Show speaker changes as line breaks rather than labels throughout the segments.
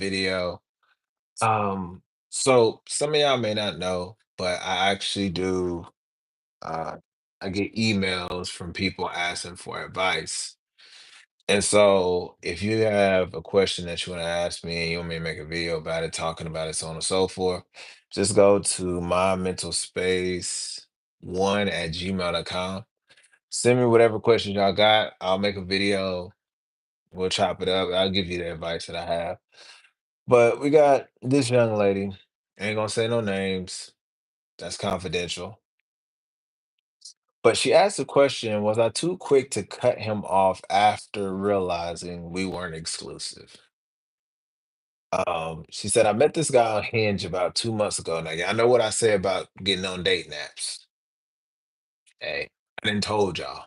video. Um, so some of y'all may not know, but I actually do uh I get emails from people asking for advice. And so if you have a question that you want to ask me and you want me to make a video about it, talking about it, so on and so forth, just go to my mental space one at gmail.com. Send me whatever questions y'all got. I'll make a video. We'll chop it up. I'll give you the advice that I have. But we got this young lady. Ain't gonna say no names. That's confidential. But she asked the question, was I too quick to cut him off after realizing we weren't exclusive? She said, I met this guy on Hinge about 2 months ago. Now, y'all know what I say about getting on dating apps. Hey, I didn't told y'all.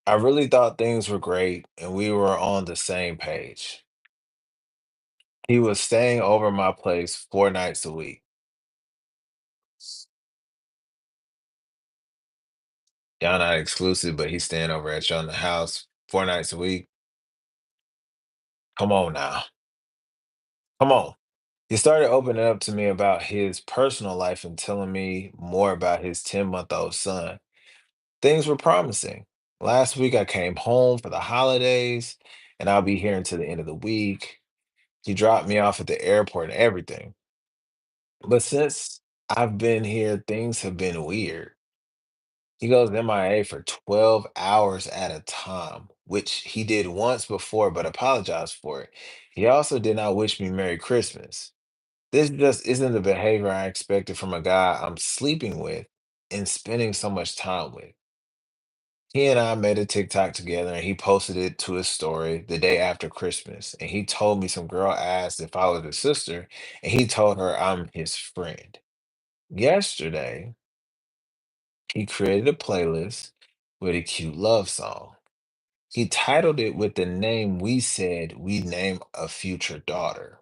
I really thought things were great and we were on the same page. He was staying over my place 4 nights a week. Y'all not exclusive, but he's staying over at y'all in the house 4 nights a week. Come on now. Come on. He started opening up to me about his personal life and telling me more about his 10-month-old son. Things were promising. Last week, I came home for the holidays, and I'll be here until the end of the week. He dropped me off at the airport and everything. But since I've been here, things have been weird. He goes MIA for 12 hours at a time, which he did once before but apologized for it. He also did not wish me Merry Christmas. This just isn't the behavior I expected from a guy I'm sleeping with and spending so much time with. He and I made a TikTok together and he posted it to his story the day after Christmas. And he told me some girl asked if I was his sister, and he told her I'm his friend. Yesterday, he created a playlist with a cute love song. He titled it with the name we said we name a future daughter.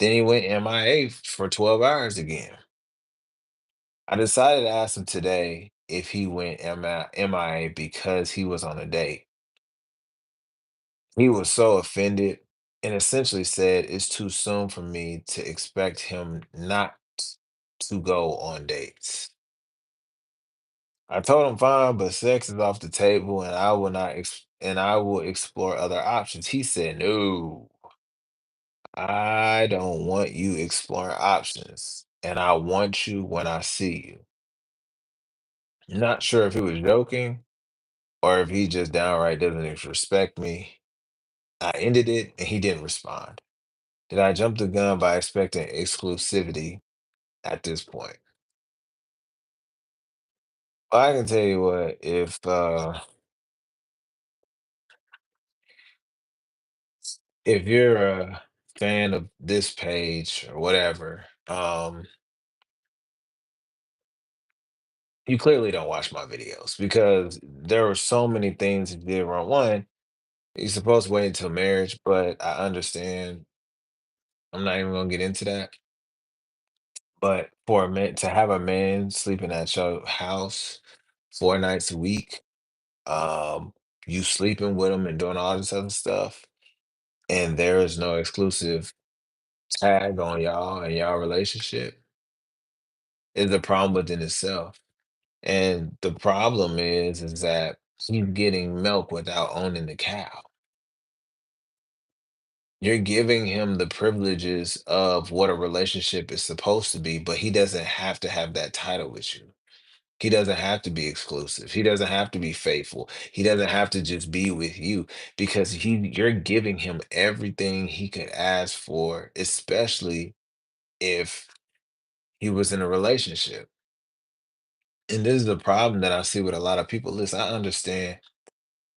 Then he went MIA for 12 hours again. I decided to ask him today if he went MIA because he was on a date. He was so offended and essentially said it's too soon for me to expect him not to go on dates. I told him fine, but sex is off the table and I will not and I will explore other options. He said, "No, I don't want you exploring options, and I want you when I see you." Not sure if he was joking or if he just downright doesn't respect me. I ended it and he didn't respond. Did I jump the gun by expecting exclusivity at this point? Well, I can tell you what, if you're a fan of this page or whatever, you clearly don't watch my videos because there were so many things that did wrong. One, you're supposed to wait until marriage, but I understand. I'm not even gonna get into that. But for a man to have a man sleeping at your house 4 nights a week, um, you sleeping with him and doing all this other stuff, and there is no exclusive tag on y'all and y'all relationship, is a problem within itself. And the problem is that he's getting milk without owning the cow. You're giving him the privileges of what a relationship is supposed to be, but he doesn't have to have that title with you. He doesn't have to be exclusive. He doesn't have to be faithful. He doesn't have to just be with you because you're giving him everything he could ask for, especially if he was in a relationship. And this is the problem that I see with a lot of people. Listen, I understand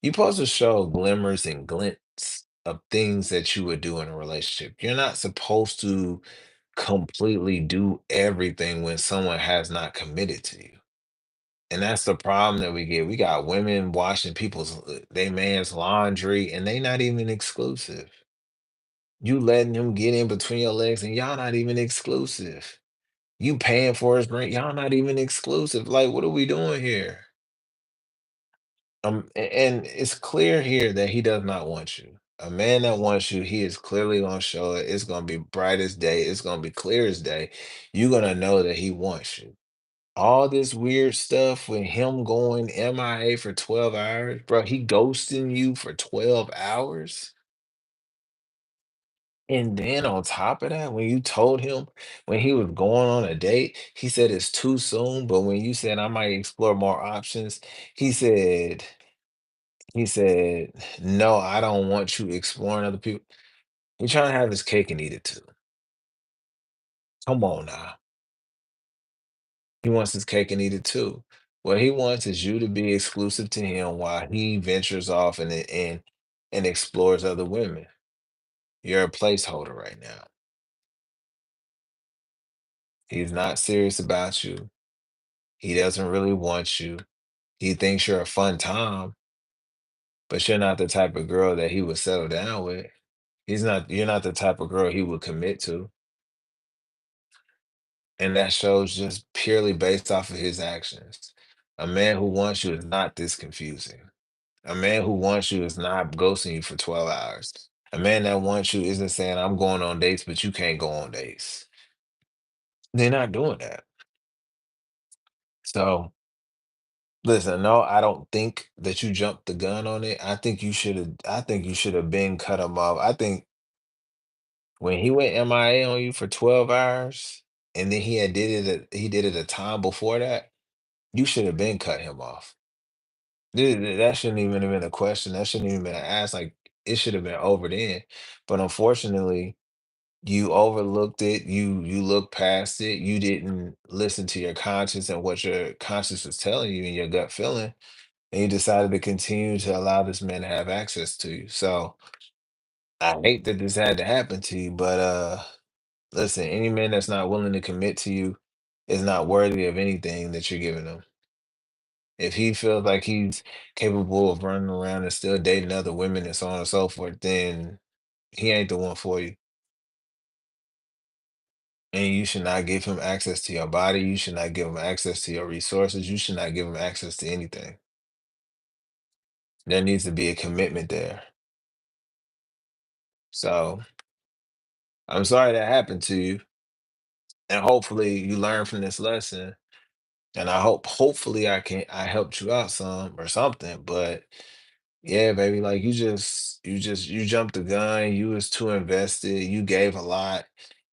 you're supposed to show glimmers and glints of things that you would do in a relationship. You're not supposed to completely do everything when someone has not committed to you. And that's the problem that we get. We got women washing they man's laundry and they not even exclusive. You letting him get in between your legs and y'all not even exclusive. You paying for his rent, y'all not even exclusive. Like, what are we doing here? And it's clear here that he does not want you. A man that wants you, he is clearly gonna show it. It's gonna be bright as day. It's gonna be clear as day. You're gonna know that he wants you. All this weird stuff with him going MIA for 12 hours, bro. He ghosting you for 12 hours. And then on top of that, when you told him when he was going on a date, he said it's too soon. But when you said I might explore more options, he said, he said, no, I don't want you exploring other people. He's trying to have his cake and eat it too. Come on now. He wants his cake and eat it too. What he wants is you to be exclusive to him while he ventures off and explores other women. You're a placeholder right now. He's not serious about you. He doesn't really want you. He thinks you're a fun time, but you're not the type of girl that he would settle down with. You're not the type of girl he would commit to. And that shows just purely based off of his actions. A man who wants you is not this confusing. A man who wants you is not ghosting you for 12 hours. A man that wants you isn't saying, I'm going on dates, but you can't go on dates. They're not doing that. So listen, no, I don't think that you jumped the gun on it. I think you should have been cut him off. I think when he went MIA on you for 12 hours and then he did it a time before that, you should have been cut him off. That shouldn't even have been a question. That shouldn't even been asked. Like it should have been over then. But unfortunately, you overlooked it. You looked past it. You didn't listen to your conscience and what your conscience was telling you and your gut feeling, and you decided to continue to allow this man to have access to you. So I hate that this had to happen to you, but listen, any man that's not willing to commit to you is not worthy of anything that you're giving him. If he feels like he's capable of running around and still dating other women and so on and so forth, then he ain't the one for you. And you should not give him access to your body. You should not give him access to your resources. You should not give him access to anything. There needs to be a commitment there. So I'm sorry that happened to you. And hopefully you learn from this lesson. And hopefully I helped you out some or something. But yeah, baby, like you jumped the gun, you was too invested, you gave a lot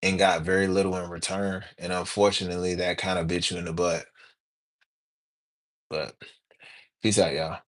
and got very little in return. And unfortunately that kind of bit you in the butt. But peace out, y'all.